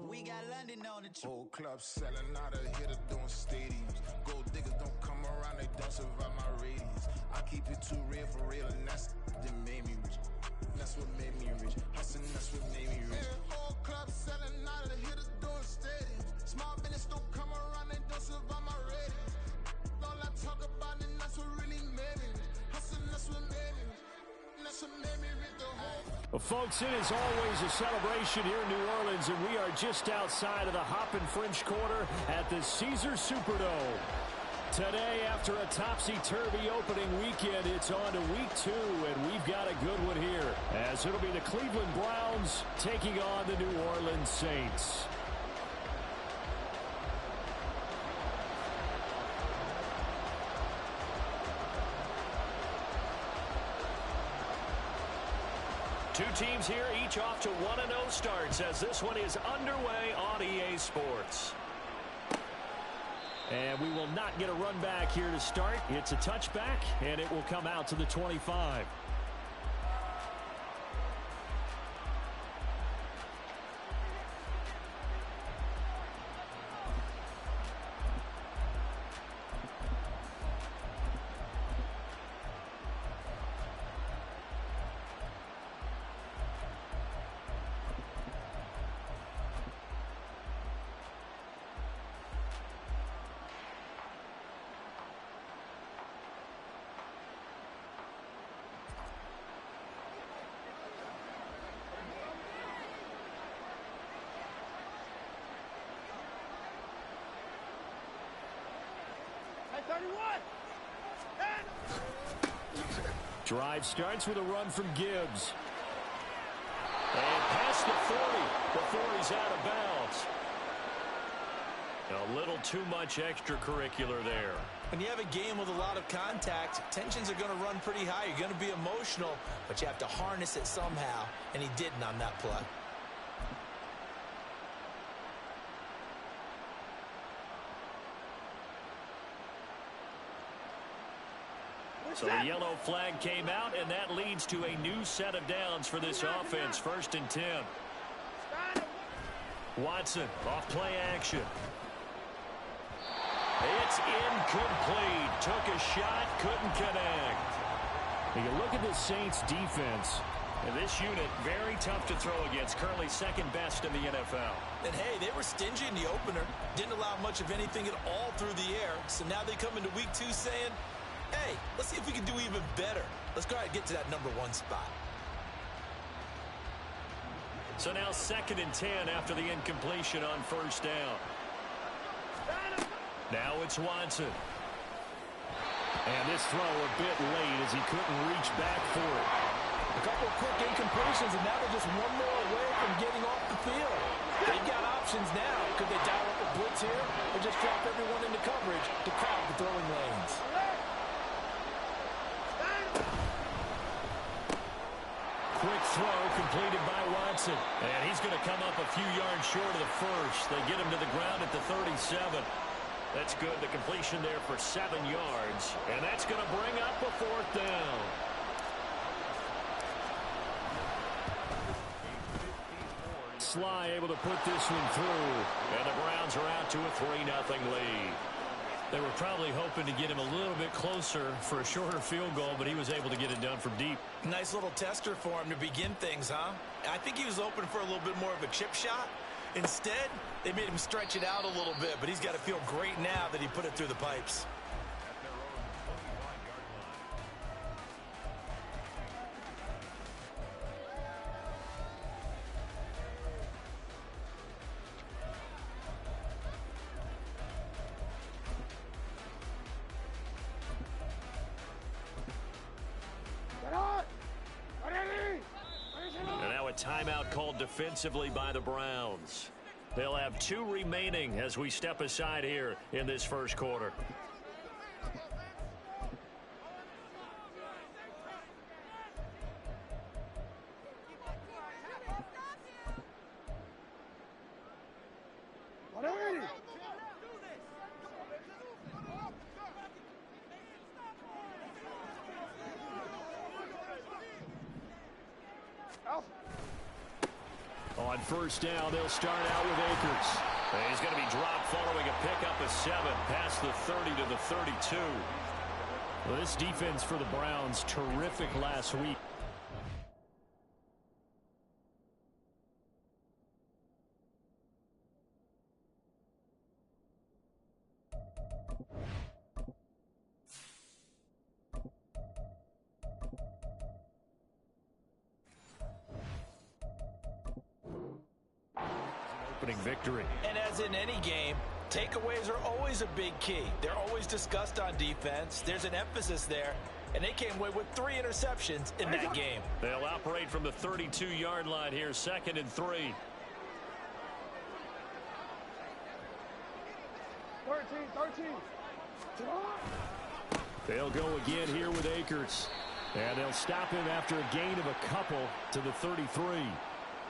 We got London on the Whole club selling out of hitter doing stadiums. Gold diggers don't come around, they don't survive my radius. I keep it too real for real, and that's that made me rich. That's what made me rich. Hustling, that's what made me rich. Whole club selling out of hitters doing stadiums. Small business don't come around, they don't survive my radius. All I talk about, and that's what really made me rich. Hustling, that's what made me rich. That's what made me rich the whole. Well, folks, it is always a celebration here in New Orleans, and we are just outside of the Hoppin' French Quarter at the Caesars Superdome. Today, after a topsy-turvy opening weekend, it's on to week 2, and we've got a good one here, as it'll be the Cleveland Browns taking on the New Orleans Saints. Two teams here, each off to 1-0 starts as this one is underway on EA Sports. And we will not get a run back here to start. It's a touchback, and it will come out to the 25. Drive starts with a run from Gibbs. And past the 40. The 40's out of bounds. A little too much extracurricular there. When you have a game with a lot of contact, tensions are going to run pretty high. You're going to be emotional, but you have to harness it somehow, and he didn't on that play. So the yellow flag came out, and that leads to a new set of downs for this offense. 1st and 10. Watson off play action. It's incomplete. Took a shot, couldn't connect. You look at the Saints defense. And this unit, very tough to throw against. Currently second best in the NFL. And hey, they were stingy in the opener. Didn't allow much of anything at all through the air. So now they come into week 2 saying, hey, let's see if we can do even better. Let's go ahead and get to that number 1 spot. So now 2nd and 10 after the incompletion on 1st down. Now it's Watson. And this throw a bit late as he couldn't reach back for it. A couple of quick incompletions, and now they're just one more away from getting off the field. They've got options now. Could they dial up a blitz here or just drop everyone into coverage to crowd the throwing lanes? Quick throw completed by Watson. And he's going to come up a few yards short of the first. They get him to the ground at the 37. That's good. The completion there for 7 yards. And that's going to bring up a 4th down. Sly able to put this one through. And the Browns are out to a 3-0 lead. They were probably hoping to get him a little bit closer for a shorter field goal, but he was able to get it done from deep. Nice little tester for him to begin things, huh? I think he was hoping for a little bit more of a chip shot. Instead, they made him stretch it out a little bit, but he's got to feel great now that he put it through the pipes. And now a timeout called defensively by the Browns. They'll have 2 remaining as we step aside here in this first quarter. On first down, they'll start out with Akers. He's going to be dropped following a pickup of 7 past the 30 to the 32. Well, this defense for the Browns, terrific last week. Victory. And as in any game, takeaways are always a big key. They're always discussed on defense. There's an emphasis there, and they came away with 3 interceptions in that game. They'll operate from the 32-yard line here, 2nd and 3. 13. They'll go again here with Akers. And they'll stop him after a gain of a couple to the 33.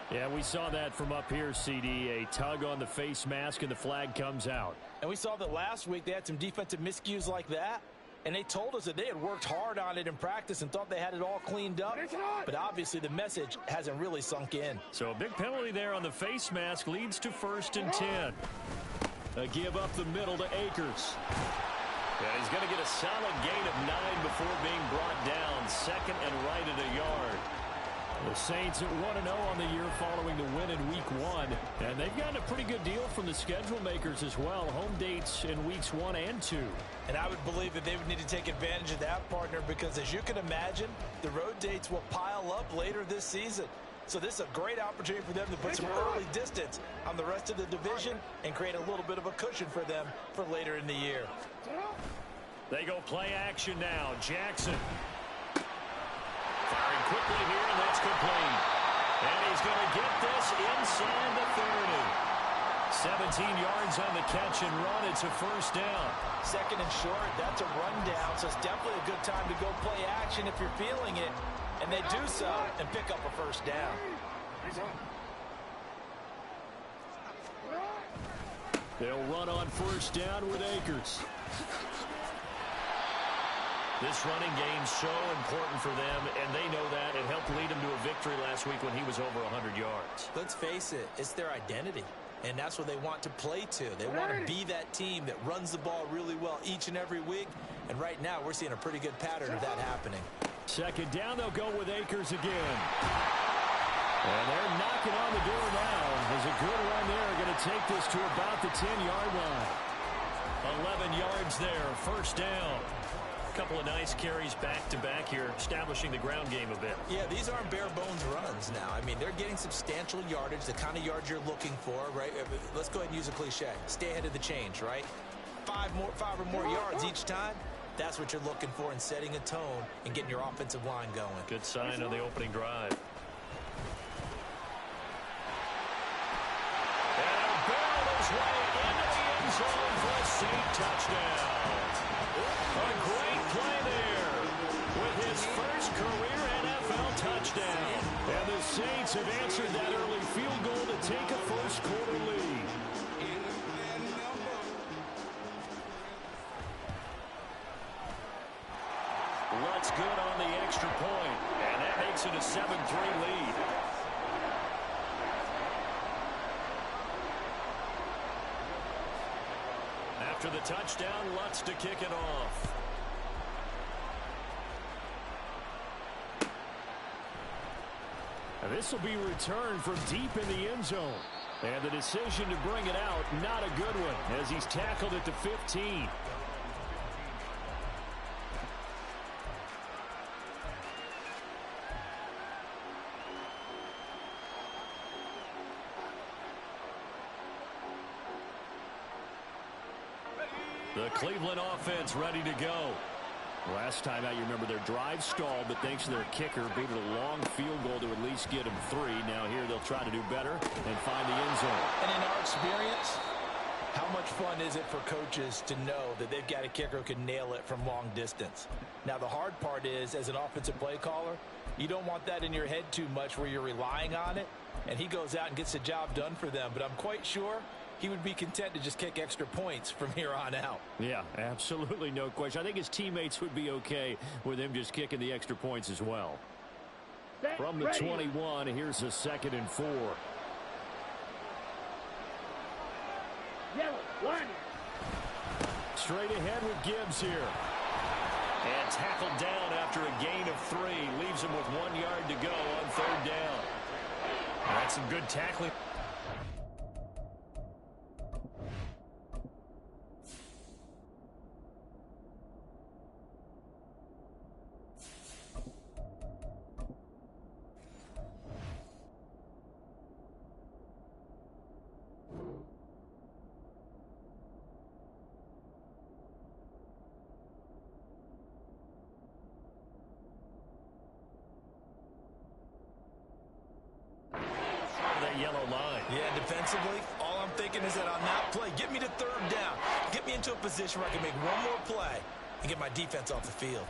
Yeah, we saw that from up here, CD. A tug on the face mask, and the flag comes out. And we saw that last week they had some defensive miscues like that, and they told us that they had worked hard on it in practice and thought they had it all cleaned up. But obviously the message hasn't really sunk in. So a big penalty there on the face mask leads to 1st and 10. A give up the middle to Akers. Yeah, he's going to get a solid gain of 9 before being brought down. 2nd and right at a yard. The Saints at 1-0 on the year following the win in Week 1. And they've gotten a pretty good deal from the schedule makers as well. Home dates in Weeks 1 and 2. And I would believe that they would need to take advantage of that, partner, because as you can imagine, the road dates will pile up later this season. So this is a great opportunity for them to put some early distance on the rest of the division and create a little bit of a cushion for them for later in the year. They go play action now. Jackson. Firing quickly here, and that's complete. And he's going to get this inside the 30. 17 yards on the catch and run. It's a 1st down. 2nd and short, that's a rundown, so it's definitely a good time to go play action if you're feeling it. And they do so and pick up a 1st down. They'll run on 1st down with Akers. This running game's so important for them, and they know that. It helped lead them to a victory last week when he was over 100 yards. Let's face it, it's their identity, and that's what they want to play to. They want to be that team that runs the ball really well each and every week, and right now we're seeing a pretty good pattern of that happening. 2nd down, they'll go with Akers again. And they're knocking on the door now. There's a good run there. Going to take this to about the 10-yard line. 11 yards there, 1st down. Couple of nice carries back-to-back here, establishing the ground game a bit. Yeah, these aren't bare-bones runs now. I mean, they're getting substantial yardage, the kind of yards you're looking for, right? Let's go ahead and use a cliche. Stay ahead of the change, right? 5 or more yards each time. That's what you're looking for in setting a tone and getting your offensive line going. Good sign on the opening drive. And a barrel his way into the end zone for a Saint touchdown. A great play there with his first career NFL touchdown. And the Saints have answered that early field goal to take a 1st quarter lead. Lutz good on the extra point, and that makes it a 7-3 lead. After the touchdown, Lutz to kick it off. And this will be returned from deep in the end zone. And the decision to bring it out, not a good one, as he's tackled at the 15. The Cleveland offense ready to go. Last time out, you remember their drive stalled, but thanks to their kicker, booted a long field goal to at least get them 3. Now here they'll try to do better and find the end zone. And in our experience, how much fun is it for coaches to know that they've got a kicker who can nail it from long distance? Now, the hard part is, as an offensive play caller, you don't want that in your head too much where you're relying on it, and he goes out and gets the job done for them. But I'm quite sure he would be content to just kick extra points from here on out. Yeah, absolutely no question. I think his teammates would be okay with him just kicking the extra points as well. From the 21, here's a 2nd and 4. Straight ahead with Gibbs here. And tackled down after a gain of 3. Leaves him with 1 yard to go on 3rd down. That's some good tackling. Yellow line. Yeah, defensively, all I'm thinking is that on that play, get me to 3rd down. Get me into a position where I can make one more play and get my defense off the field.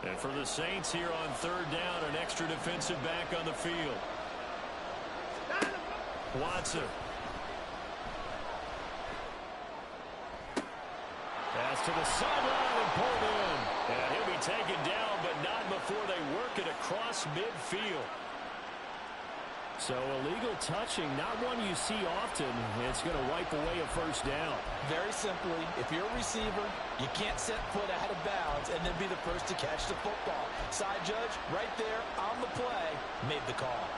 And for the Saints here on 3rd down, an extra defensive back on the field. Watson. Pass to the sideline and pulled in. And he'll be taken down, but not before they work it across midfield. So illegal touching, not one you see often. It's going to wipe away a 1st down. Very simply, if you're a receiver, you can't set foot out of bounds and then be the first to catch the football. Side judge, right there on the play, made the call.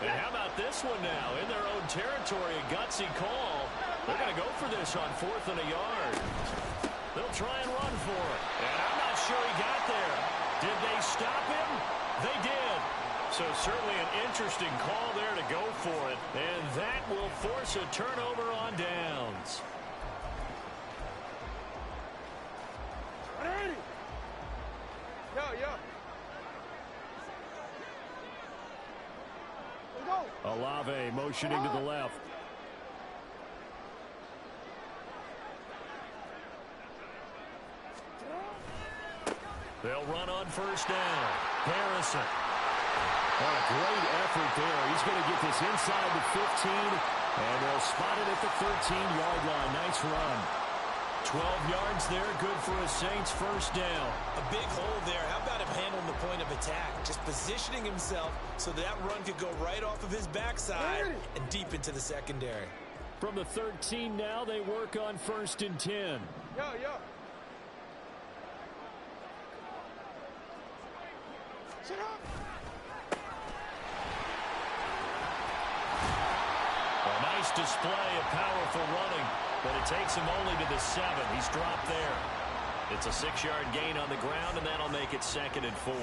And how about this one now? In their own territory, a gutsy call. They're going to go for this on 4th and a yard. They'll try and run for it. And I'm not sure he got there. Did they stop him? They did. So certainly an interesting call there to go for it. And that will force a turnover on downs. Olave motioning to the left. They'll run on 1st down. Harrison. Oh, a great effort there. He's going to get this inside the 15, and they'll spot it at the 13-yard line. Nice run. 12 yards there, good for a Saints 1st down. A big hole there. How about him handling the point of attack? Just positioning himself so that run could go right off of his backside and deep into the secondary. From the 13 now, they work on 1st and 10. Sit up. A nice display of powerful running, but it takes him only to the 7. He's dropped there. It's a 6-yard gain on the ground, and that'll make it 2nd and 4.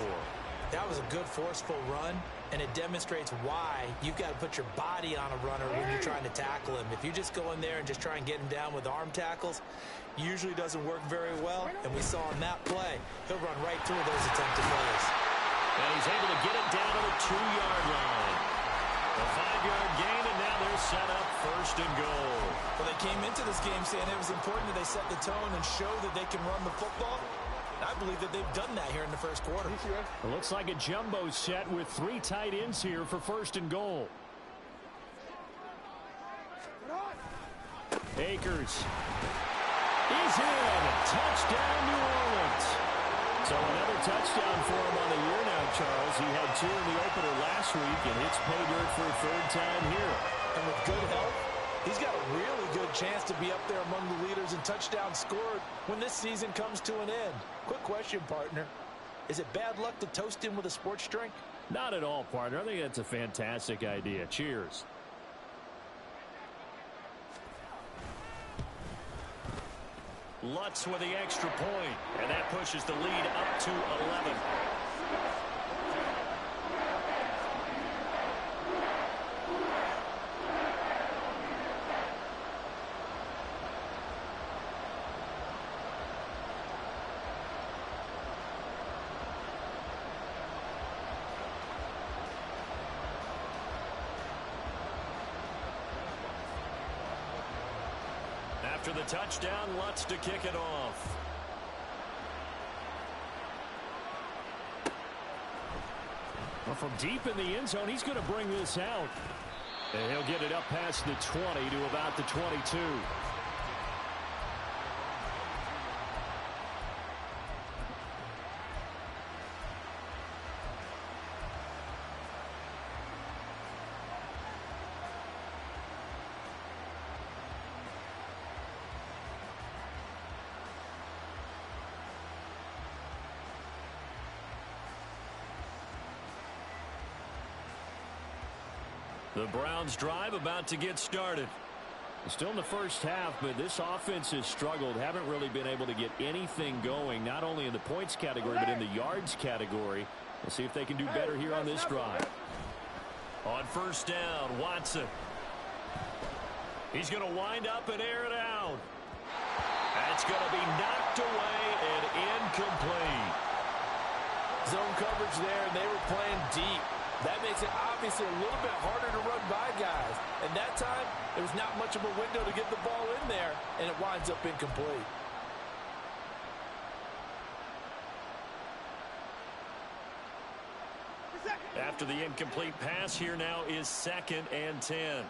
That was a good forceful run, and it demonstrates why you've got to put your body on a runner when you're trying to tackle him. If you just go in there and just try and get him down with arm tackles, usually doesn't work very well, and we saw on that play, he'll run right through those attempted plays. And he's able to get it down to the 2-yard line. A 5-yard gain, and now they're set up 1st and goal. Well, they came into this game saying it was important that they set the tone and show that they can run the football. And I believe that they've done that here in the 1st quarter. It looks like a jumbo set with 3 tight ends here for 1st and goal. Akers is in. Touchdown, New Orleans. So another touchdown for him on the year now, Charles. He had 2 in the opener last week, and it's pay dirt for a 3rd time here. And with good help, he's got a really good chance to be up there among the leaders in touchdowns scored when this season comes to an end. Quick question, partner. Is it bad luck to toast him with a sports drink? Not at all, partner. I think that's a fantastic idea. Cheers. Lutz with the extra point, and that pushes the lead up to 11. After the touchdown, Lutz to kick it off. Well, from deep in the end zone, he's going to bring this out. And he'll get it up past the 20 to about the 22. The Browns drive about to get started. Still in the first half, but this offense has struggled. Haven't really been able to get anything going, not only in the points category, but in the yards category. We'll see if they can do better here on this drive. On first down, Watson. He's going to wind up and air it out. That's going to be knocked away and incomplete. Zone coverage there, and they were playing deep. That makes it obviously a little bit harder to run by guys. And that time, there was not much of a window to get the ball in there, and it winds up incomplete. After the incomplete pass, here now is 2nd and 10.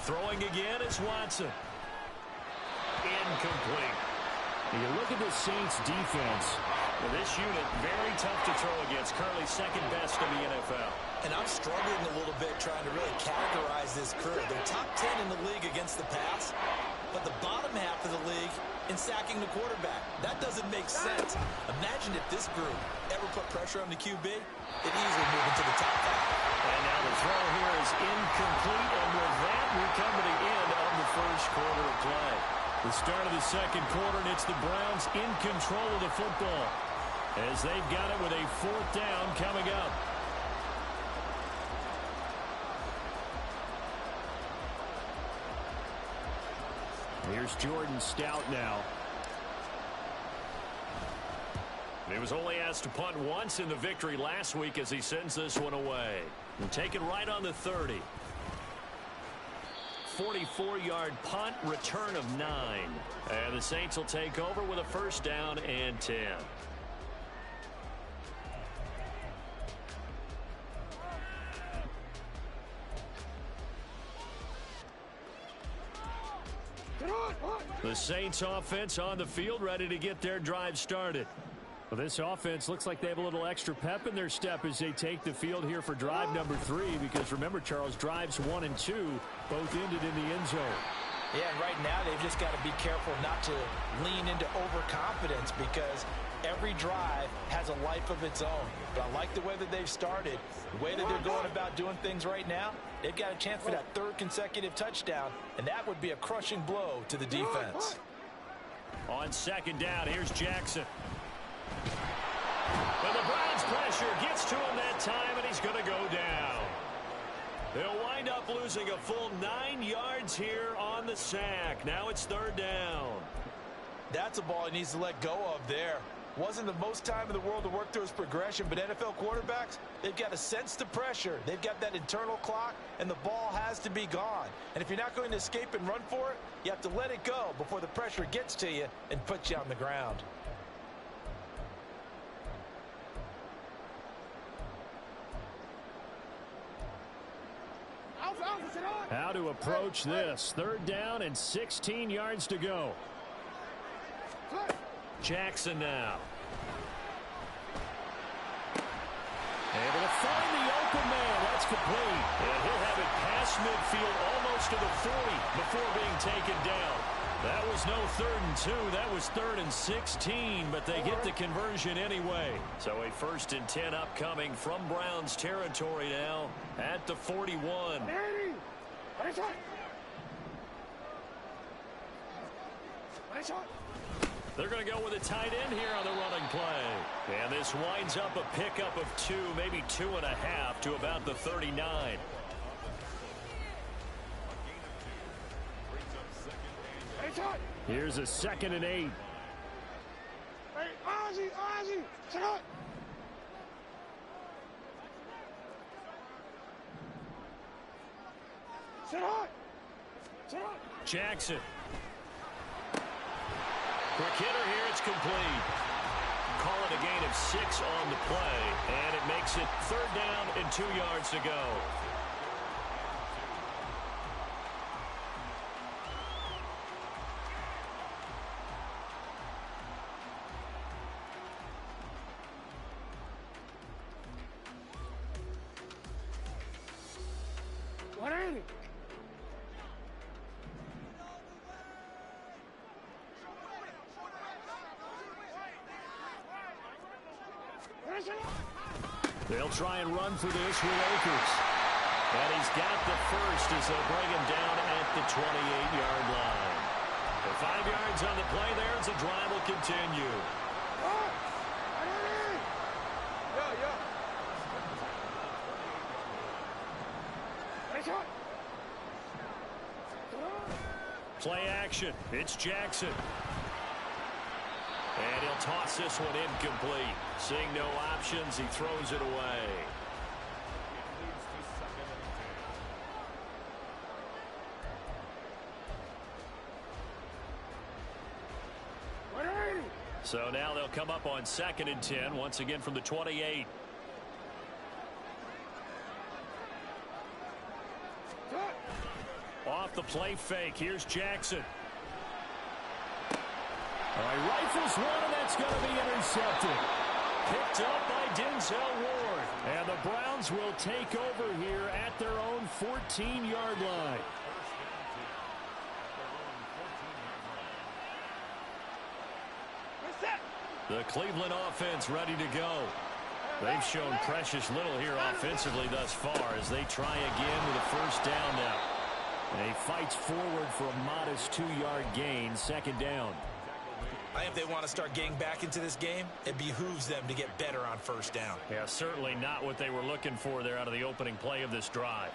Throwing again is Watson. Incomplete. You look at the Saints defense. Well, this unit, very tough to throw against. Currently second best in the NFL. And I'm struggling a little bit trying to really categorize this crew. They're top 10 in the league against the pass, but the bottom half of the league in sacking the quarterback. That doesn't make sense. Imagine if this group ever put pressure on the QB, it'd easily move into the top 5. And now the throw here is incomplete. And with that, we come to the end of the first quarter of play. The start of the second quarter, and it's the Browns in control of the football as they've got it with a 4th down coming up. Here's Jordan Stout now. He was only asked to punt once in the victory last week as he sends this one away. And taken right on the 30. 44-yard punt, return of 9. And the Saints will take over with a 1st down and 10. The Saints offense on the field, ready to get their drive started. Well, this offense looks like they have a little extra pep in their step as they take the field here for drive number 3, because remember, Charles, drives 1 and 2 both ended in the end zone. Yeah, and right now they've just got to be careful not to lean into overconfidence, because every drive has a life of its own. But I like the way that they've started, the way that they're going about doing things right now. They've got a chance for that 3rd consecutive touchdown, and that would be a crushing blow to the defense. On 2nd down, here's Jackson. But the Browns pressure gets to him that time, and he's going to go down. They'll wind up losing a full 9 yards here on the sack. Now it's 3rd down. That's a ball he needs to let go of there. Wasn't the most time in the world to work through his progression, but NFL quarterbacks, they've got to sense the pressure. They've got that internal clock, and the ball has to be gone. And if you're not going to escape and run for it, you have to let it go before the pressure gets to you and puts you on the ground. How to approach this. 3rd down and 16 yards to go. Jackson now. Able to find the open man. That's complete. And he'll have it past midfield almost to the 40 before being taken down. That was no 3rd and 2. That was 3rd and 16, but they get the conversion anyway. So a 1st and 10 upcoming from Browns territory now at the 41. They're going to go with a tight end here on the running play. And this winds up a pickup of 2, maybe 2.5 to about the 39. Here's a 2nd and 8. Jackson. Quick hitter here, it's complete. Call it a gain of 6 on the play, and it makes it 3rd down and 2 yards to go. They'll try and run for this with Akers. And he's got the first as they'll bring him down at the 28-yard line. The 5 yards on the play there as the drive will continue. Play action. It's Jackson. And he'll toss this one incomplete. Seeing no options, he throws it away. So now they'll come up on 2nd and 10, once again from the 28. Off the play fake. Here's Jackson. All right, rifles one, and that's going to be intercepted. Picked up by Denzel Ward. And the Browns will take over here at their own 14-yard line. The Cleveland offense ready to go. They've shown precious little here offensively thus far as they try again with a first down now. And he fights forward for a modest 2-yard gain, 2nd down. I think if they want to start getting back into this game, it behooves them to get better on first down. Yeah, certainly not what they were looking for there out of the opening play of this drive.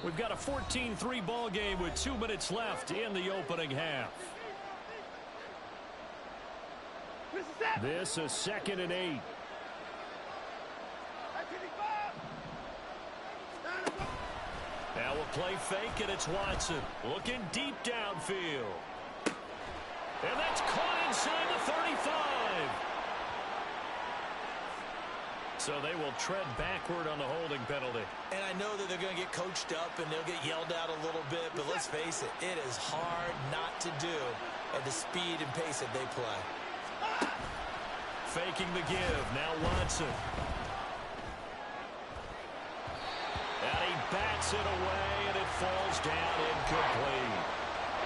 We've got a 14-3 ball game with 2 minutes left in the opening half. This is 2nd and 8. Now we'll play fake, and it's Watson looking deep downfield. And that's caught inside the 35. So they will tread backward on the holding penalty. And I know that they're going to get coached up and they'll get yelled at a little bit, but let's face it, it is hard not to do at the speed and pace that they play. Faking the give. Now Watson. And he bats it away, and it falls down incomplete.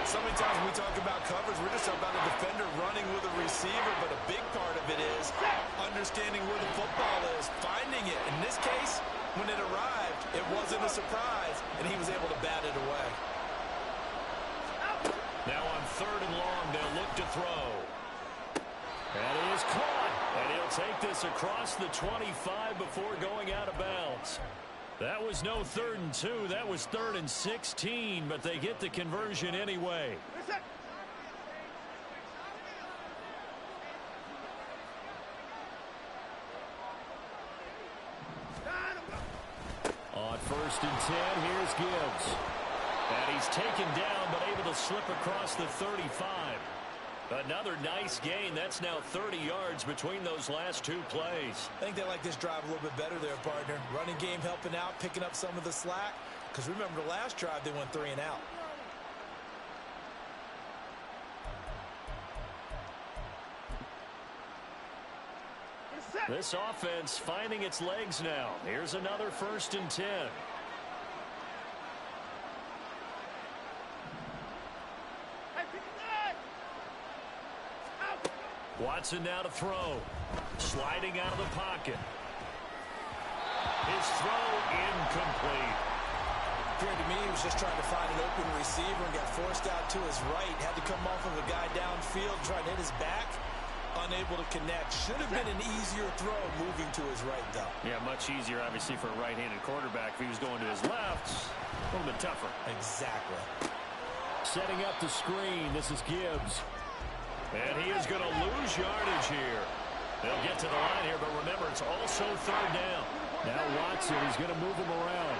So many times when we talk about coverage, we're just talking about a defender running with a receiver, but a big part of it is understanding where the football is, finding it. In this case, when it arrived, it wasn't a surprise, and he was able to bat it away. Now on 3rd and long, they'll look to throw. And it is caught, and he'll take this across the 25 before going out of bounds. That was no 3rd and 2. That was 3rd and 16, but they get the conversion anyway. On 1st and 10, here's Gibbs. And he's taken down, but able to slip across the 35. Another nice gain. That's now 30 yards between those last 2 plays. I think they like this drive a little bit better there, partner. Running game helping out, picking up some of the slack. Because remember, the last drive, they went 3 and out. This offense finding its legs now. Here's another 1st and 10. Watson now to throw. Sliding out of the pocket. His throw incomplete. Appeared to me he was just trying to find an open receiver and got forced out to his right. Had to come off of a guy downfield, trying to hit his back. Unable to connect. Should have been an easier throw moving to his right, though. Yeah, much easier, obviously, for a right-handed quarterback. If he was going to his left, a little bit tougher. Exactly. Setting up the screen. This is Gibbs. And he is going to lose yardage here. They'll get to the line here, but remember, it's also 3rd down. Now Watson, he's going to move him around.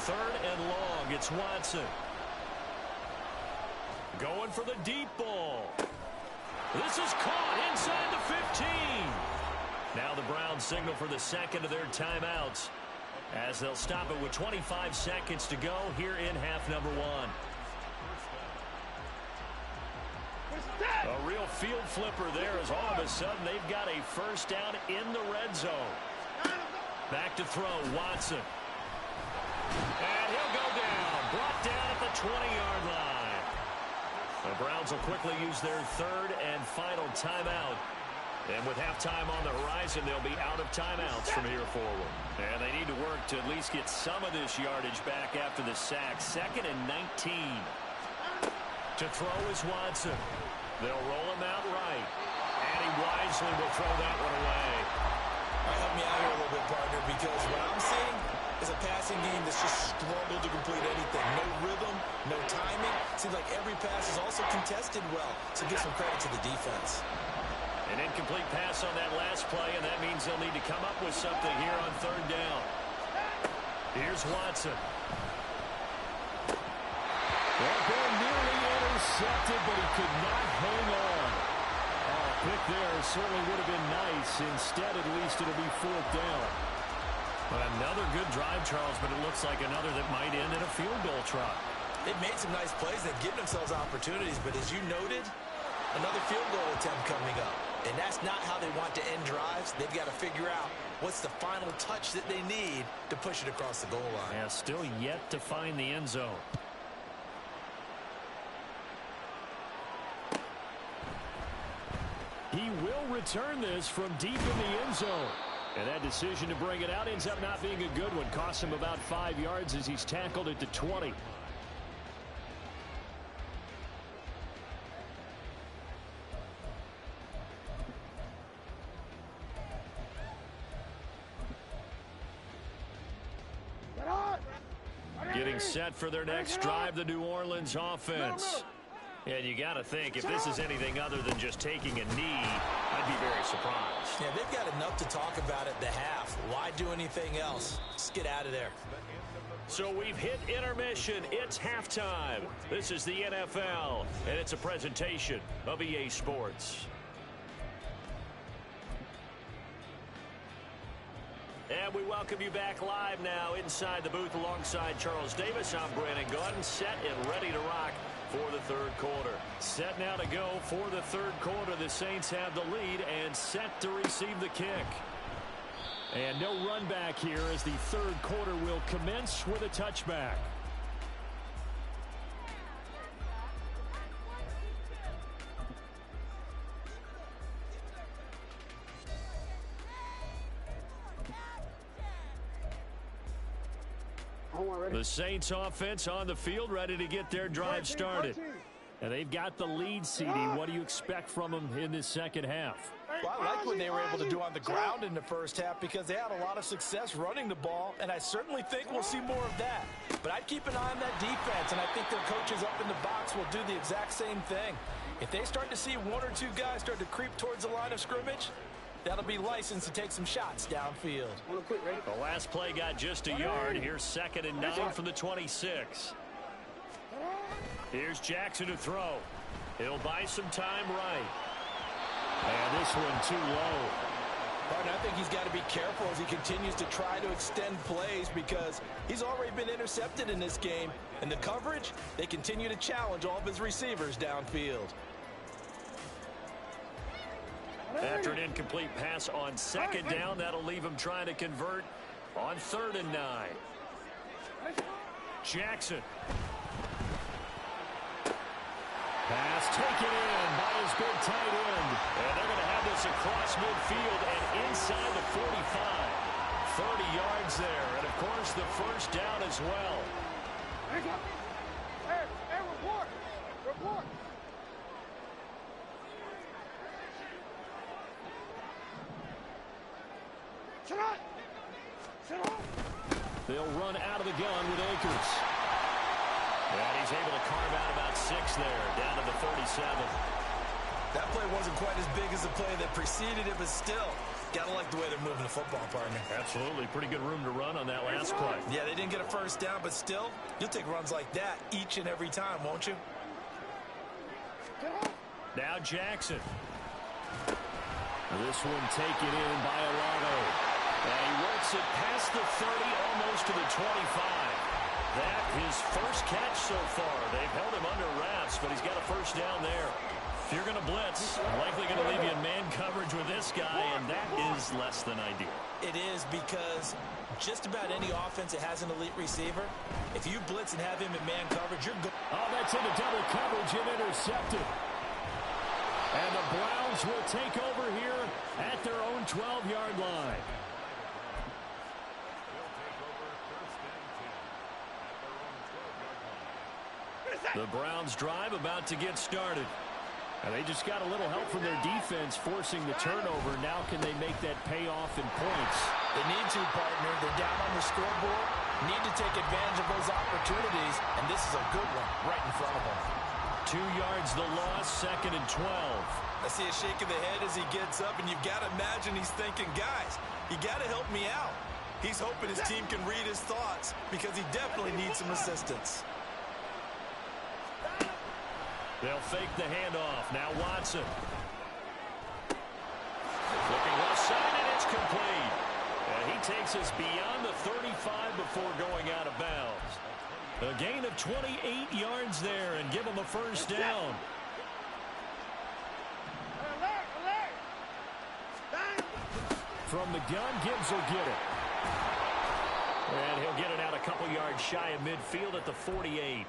3rd and long, it's Watson. Going for the deep ball. This is caught inside the 15. Now the Browns signal for the 2nd of their timeouts, as they'll stop it with 25 seconds to go here in half number 1. A real field flipper there, as all of a sudden they've got a first down in the red zone. Back to throw, Watson. And he'll go down, brought down at the 20-yard line. The Browns will quickly use their third and final timeout. And with halftime on the horizon, they'll be out of timeouts from here forward. And they need to work to at least get some of this yardage back after the sack. 2nd and 19. To throw is Watson. They'll roll him out right. And he wisely will throw that one away. All right, help me out here a little bit, partner, because what I'm seeing is a passing game that's just struggled to complete anything. No rhythm, no timing. Seems like every pass is also contested well. So give some credit to the defense. An incomplete pass on that last play, and that means they'll need to come up with something here on 3rd down. Here's Watson. That ball nearly intercepted, but he could not hang on. Oh, pick there certainly would have been nice. Instead, at least it'll be 4th down. Another good drive, Charles, but it looks like another that might end in a field goal try. They've made some nice plays. They've given themselves opportunities, but as you noted, another field goal attempt coming up. And that's not how they want to end drives. They've got to figure out what's the final touch that they need to push it across the goal line. Yeah, still yet to find the end zone. He will return this from deep in the end zone. And that decision to bring it out ends up not being a good one. Costs him about 5 yards as he's tackled at the 20. Getting set for their next drive, the New Orleans offense. And you got to think, if this is anything other than just taking a knee, I'd be very surprised. Yeah, they've got enough to talk about at the half. Why do anything else? Just get out of there. So we've hit intermission. It's halftime. This is the NFL, and it's a presentation of EA Sports. And we welcome you back live now inside the booth alongside Charles Davis. I'm Brandon Gordon, set and ready to rock for the 3rd quarter. Set now to go for the 3rd quarter. The Saints have the lead and set to receive the kick. And no run back here as the 3rd quarter will commence with a touchback. The Saints offense on the field, ready to get their drive started. And they've got the lead, CD. What do you expect from them in this 2nd half? Well, I like what they were able to do on the ground in the 1st half because they had a lot of success running the ball, and I certainly think we'll see more of that. But I'd keep an eye on that defense, and I think their coaches up in the box will do the exact same thing. If they start to see 1 or 2 guys start to creep towards the line of scrimmage, that'll be licensed to take some shots downfield. The last play got just a yard. Here's 2nd and 9 from the 26. Here's Jackson to throw. He'll buy some time right. And this one too low. But I think he's got to be careful as he continues to try to extend plays because he's already been intercepted in this game. And the coverage, they continue to challenge all of his receivers downfield. After an incomplete pass on 2nd down, that'll leave him trying to convert on 3rd and 9. Jackson. Pass taken in by his big tight end. And they're going to have this across midfield and inside the 45. 30 yards there. And, of course, the 1st down as well. Hey, report. Report. They'll run out of the gun with Akers. And he's able to carve out about 6 there, down to the 37. That play wasn't quite as big as the play that preceded it, but still, gotta like the way they're moving the football, partner. Absolutely. Pretty good room to run on that last play. Yeah, they didn't get a 1st down, but still, you'll take runs like that each and every time, won't you? Now Jackson. This one taken in by Alano. And he works it past the 30, almost to the 25. That his 1st catch so far. They've held him under wraps, but he's got a 1st down there. If you're going to blitz, I'm likely going to leave you in man coverage with this guy, and that is less than ideal. It is, because just about any offense that has an elite receiver, if you blitz and have him in man coverage, you're good. Oh, that's into double coverage and intercepted. And the Browns will take over here at their own 12-yard line. The Browns drive about to get started. And they just got a little help from their defense forcing the turnover. Now can they make that pay off in points? They need to, partner. They're down on the scoreboard. Need to take advantage of those opportunities. And this is a good one right in front of them. 2 yards the loss, 2nd and 12. I see a shake of the head as he gets up, and you've got to imagine he's thinking, guys, you got to help me out. He's hoping his team can read his thoughts because he definitely needs some assistance. They'll fake the handoff. Now Watson. Looking left side, and it's complete. And he takes us beyond the 35 before going out of bounds. A gain of 28 yards there, and give him a first down. From the gun, Gibbs will get it. And he'll get it out a couple yards shy of midfield at the 48.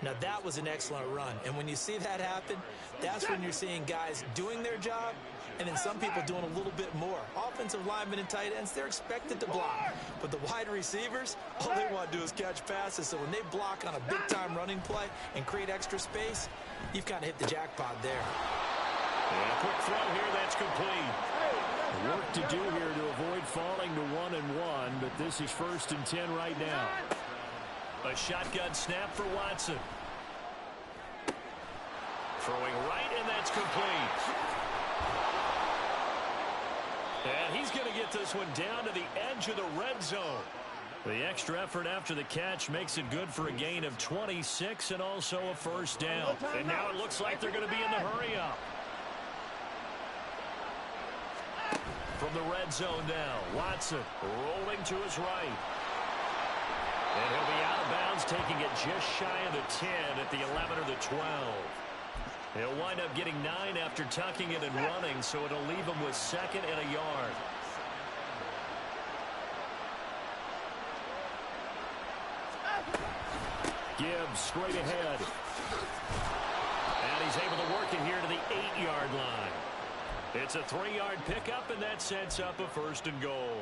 Now, that was an excellent run. And when you see that happen, that's when you're seeing guys doing their job and then some people doing a little bit more. Offensive linemen and tight ends, they're expected to block. But the wide receivers, all they want to do is catch passes. So when they block on a big-time running play and create extra space, you've kind of hit the jackpot there. And a quick throw here, that's complete. Work to do here to avoid falling to 1-1, but this is 1st and 10 right now. A shotgun snap for Watson. Throwing right, and that's complete. And he's going to get this one down to the edge of the red zone. The extra effort after the catch makes it good for a gain of 26 and also a first down. And now it looks like they're going to be in the hurry-up. From the red zone now, Watson rolling to his right. And he'll be out of bounds, taking it just shy of the 10 at the 11 or the 12. He'll wind up getting 9 after tucking it and running, so it'll leave him with 2nd and a yard. Gibbs straight ahead. And he's able to work it here to the 8-yard line. It's a 3-yard pickup, and that sets up a 1st and goal.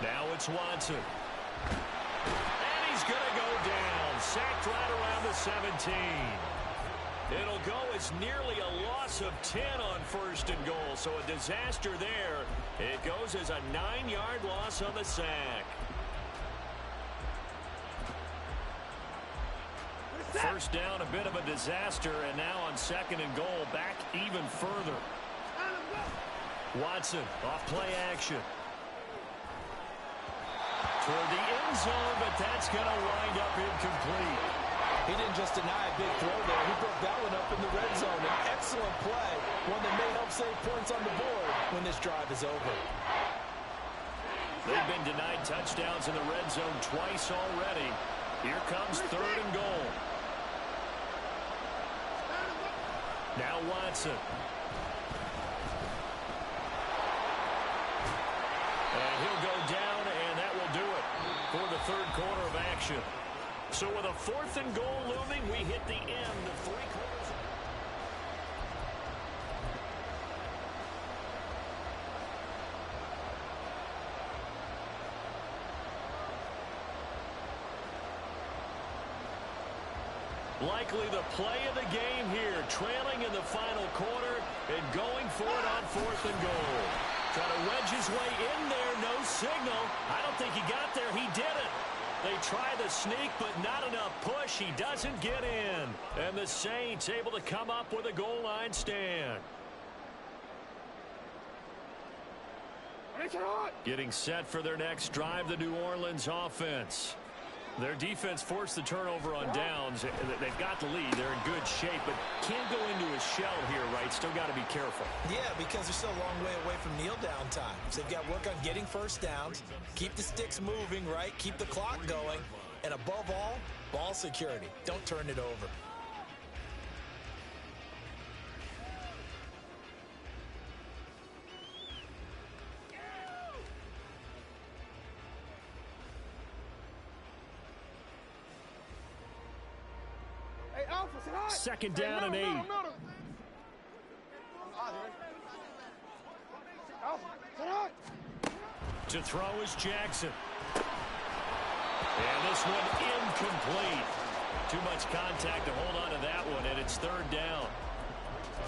Now it's Watson. And he's going to go down. Sacked right around the 17. It'll go as nearly a loss of 10 on 1st and goal. So a disaster there. It goes as a 9-yard loss on the sack. First down, a bit of a disaster, and now on 2nd and goal, back even further. Watson off play action. Toward the end zone, but that's going to wind up incomplete. He didn't just deny a big throw there. He broke that one up in the red zone. An excellent play, one that may help save points on the board when this drive is over. They've been denied touchdowns in the red zone twice already. Here comes 3rd and goal. Now Watson. And he'll go down, and that will do it for the 3rd quarter of action. So with a 4th and goal looming, we hit the end of 3 quarters. Likely the play of the game here, trailing in the final quarter and going for it on 4th and goal. Trying to wedge his way in there, no signal. I don't think he got there, he didn't. They try the sneak, but not enough push. He doesn't get in. And the Saints able to come up with a goal line stand. Getting set for their next drive, the New Orleans offense. Their defense forced the turnover on downs. They've got the lead. They're in good shape, but can't go into a shell here, right? Still got to be careful. Yeah, because they're still a long way away from kneel down time. So they've got to work on getting first downs, keep the sticks moving, right? Keep the clock going. And above all, ball security. Don't turn it over. Hey, Alpha, sit high. Second down and 8. Alpha, sit high. To throw is Jackson. And this one incomplete. Too much contact to hold on to that one, and it's third down.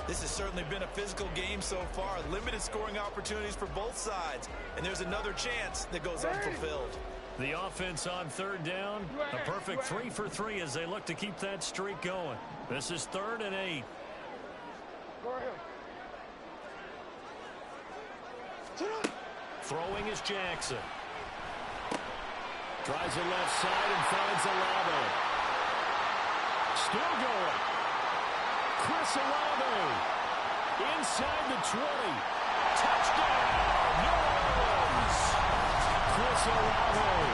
This has certainly been a physical game so far. Limited scoring opportunities for both sides. And there's another chance that goes unfulfilled. The offense on third down, a perfect 3 for 3 as they look to keep that streak going. This is third and 8. Throwing is Jackson. Tries the left side and finds Olave. Still going. Chris Olave. Inside the 20. Touchdown, New Orleans. Chris Olave.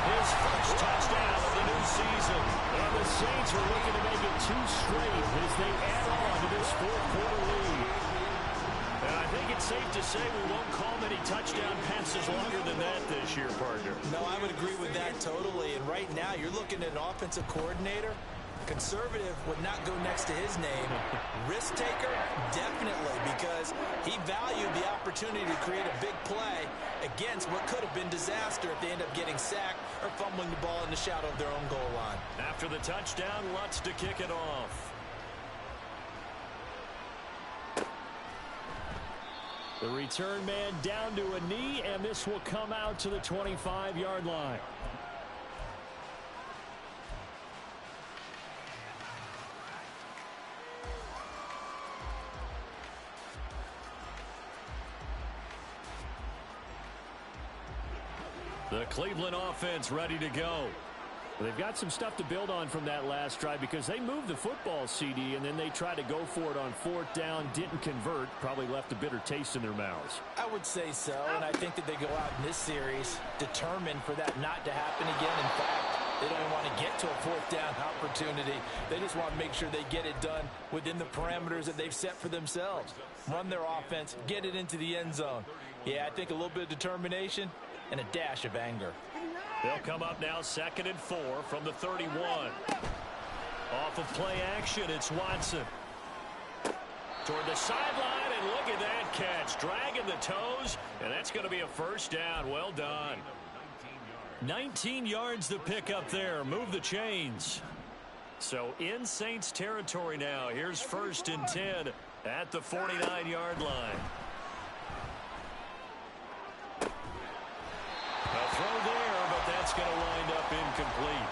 His first touchdown of the new season. And the Saints are looking to make it 2 straight as they add on to this fourth-quarter lead. And I think it's safe to say we won't call many touchdown passes longer than that this year, partner. No, I would agree with that totally. And right now, you're looking at an offensive coordinator. Conservative would not go next to his name. Risk taker, definitely, because he valued the opportunity to create a big play against what could have been disaster if they end up getting sacked or fumbling the ball in the shadow of their own goal line. After the touchdown, Lutz to kick it off. The return man down to a knee, and this will come out to the 25-yard line. The Cleveland offense ready to go. They've got some stuff to build on from that last drive because they moved the football, CD, and then they tried to go for it on fourth down, didn't convert, probably left a bitter taste in their mouths. I would say so, and I think that they go out in this series determined for that not to happen again. In fact, they don't even want to get to a fourth down opportunity. They just want to make sure they get it done within the parameters that they've set for themselves. Run their offense, get it into the end zone. Yeah, I think a little bit of determination and a dash of anger. They'll come up now 2nd and 4 from the 31. Off of play action, it's Watson. Toward the sideline, and look at that catch. Dragging the toes, and that's going to be a first down. Well done. 19 yards to pick up there. Move the chains. So in Saints territory now. Here's 1st and 10 at the 49-yard line. A throw there, but that's going to wind up incomplete.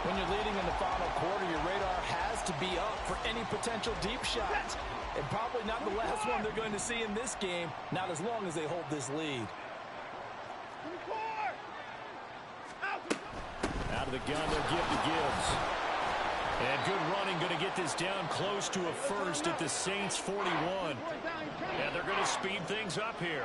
When you're leading in the final quarter, your radar has to be up for any potential deep shots. And probably not the last one they're going to see in this game, not as long as they hold this lead. Out of the gun, they'll give to Gibbs. And good running, going to get this down close to a first at the Saints 41. And they're going to speed things up here.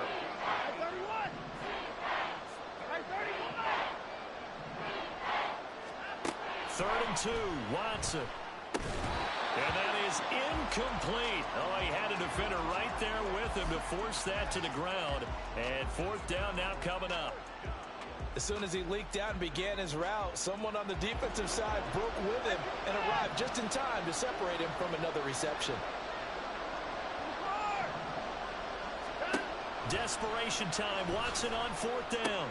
3rd and 2, Watson. And that is incomplete. Oh, he had a defender right there with him to force that to the ground. And 4th down now coming up. As soon as he leaked out and began his route, someone on the defensive side broke with him and arrived just in time to separate him from another reception. Desperation time. Watson on 4th down.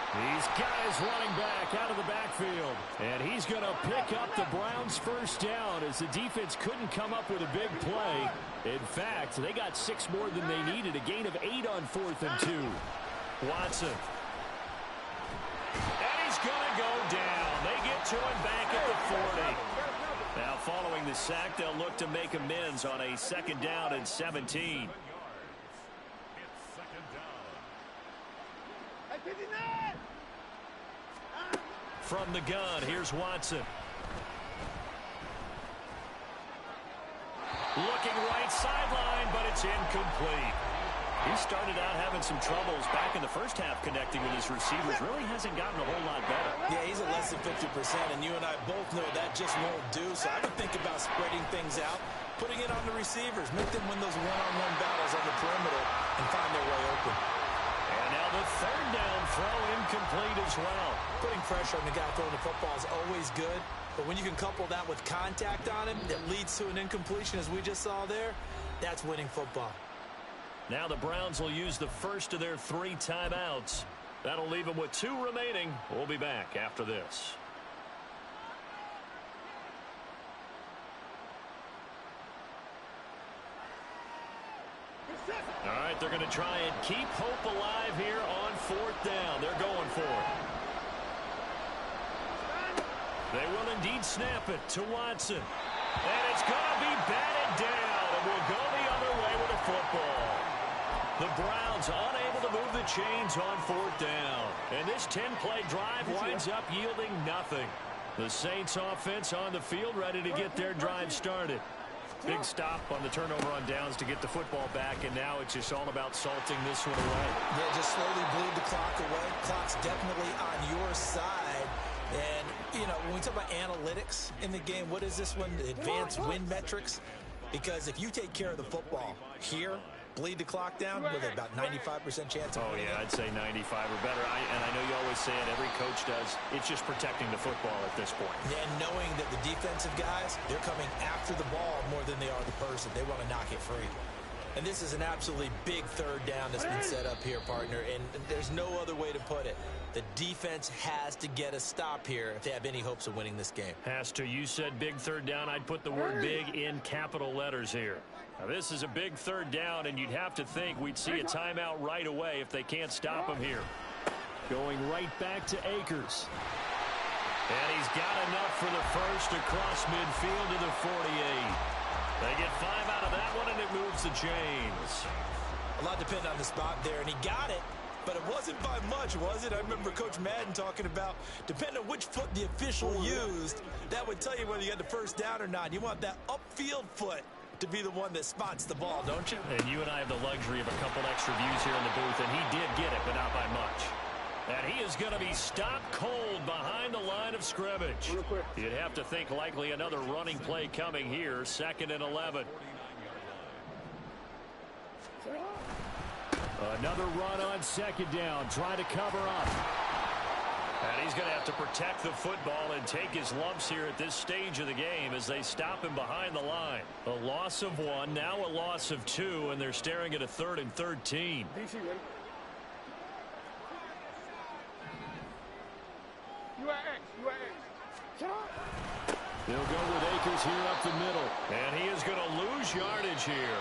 He's got his running back out of the backfield. And he's going to pick up the Browns' first down as the defense couldn't come up with a big play. In fact, they got 6 more than they needed. A gain of 8 on 4th and 2. Watson. And he's going to go down. They get to him back at the 40. Now following the sack, they'll look to make amends on a 2nd down and 17. From the gun, here's Watson. Looking right sideline, but it's incomplete. He started out having some troubles back in the first half connecting with his receivers. Really hasn't gotten a whole lot better. Yeah, he's at less than 50%, and you and I both know that just won't do. So I would think about spreading things out, putting it on the receivers, make them win those one-on-one battles on the perimeter and find their way open. And now the third down throw incomplete as well. Putting pressure on the guy throwing the football is always good, but when you can couple that with contact on him that leads to an incompletion, as we just saw there, that's winning football. Now the Browns will use the first of their 3 timeouts. That'll leave them with 2 remaining. We'll be back after this. All right, they're going to try and keep hope alive here on 4th down. They're going for it. They will indeed snap it to Watson. And it's going to be batted down, and we'll go the other way with the football. The Browns unable to move the chains on 4th down. And this 10-play drive winds up yielding nothing. The Saints offense on the field ready to get their drive started. Big stop on the turnover on downs to get the football back, and now it's just all about salting this one away. Yeah, just slowly bleed the clock away. Clock's definitely on your side. And, you know, when we talk about analytics in the game, what is this one? The advanced win metrics? Because if you take care of the football here, bleed the clock down with about 95% chance of winning. I'd say 95 or better. And I know you always say it, every coach does. It's just protecting the football at this point. And knowing that the defensive guys, they're coming after the ball more than they are the person. They want to knock it free. And this is an absolutely big 3rd down that's been set up here, partner. And there's no other way to put it. The defense has to get a stop here if they have any hopes of winning this game. Has to. You said big 3rd down. I'd put the word big in capital letters here. Now, this is a big 3rd down, and you'd have to think we'd see a timeout right away if they can't stop him here. Going right back to Akers. And he's got enough for the first across midfield to the 48. They get 5 out of that one, and it moves the chains. A lot depended on the spot there, and he got it, but it wasn't by much, was it? I remember Coach Madden talking about, depending on which foot the official used, that would tell you whether you had the first down or not. You want that upfield foot to be the one that spots the ball, don't you? And you and I have the luxury of a couple extra views here in the booth, and he did get it, but not by much. And he is going to be stopped cold behind the line of scrimmage. You'd have to think likely another running play coming here, 2nd and 11. Another run on 2nd down, trying to cover up. And he's going to have to protect the football and take his lumps here at this stage of the game as they stop him behind the line. A loss of 1, now a loss of 2, and they're staring at a 3rd and 13. They'll go with Akers here up the middle. And he is going to lose yardage here.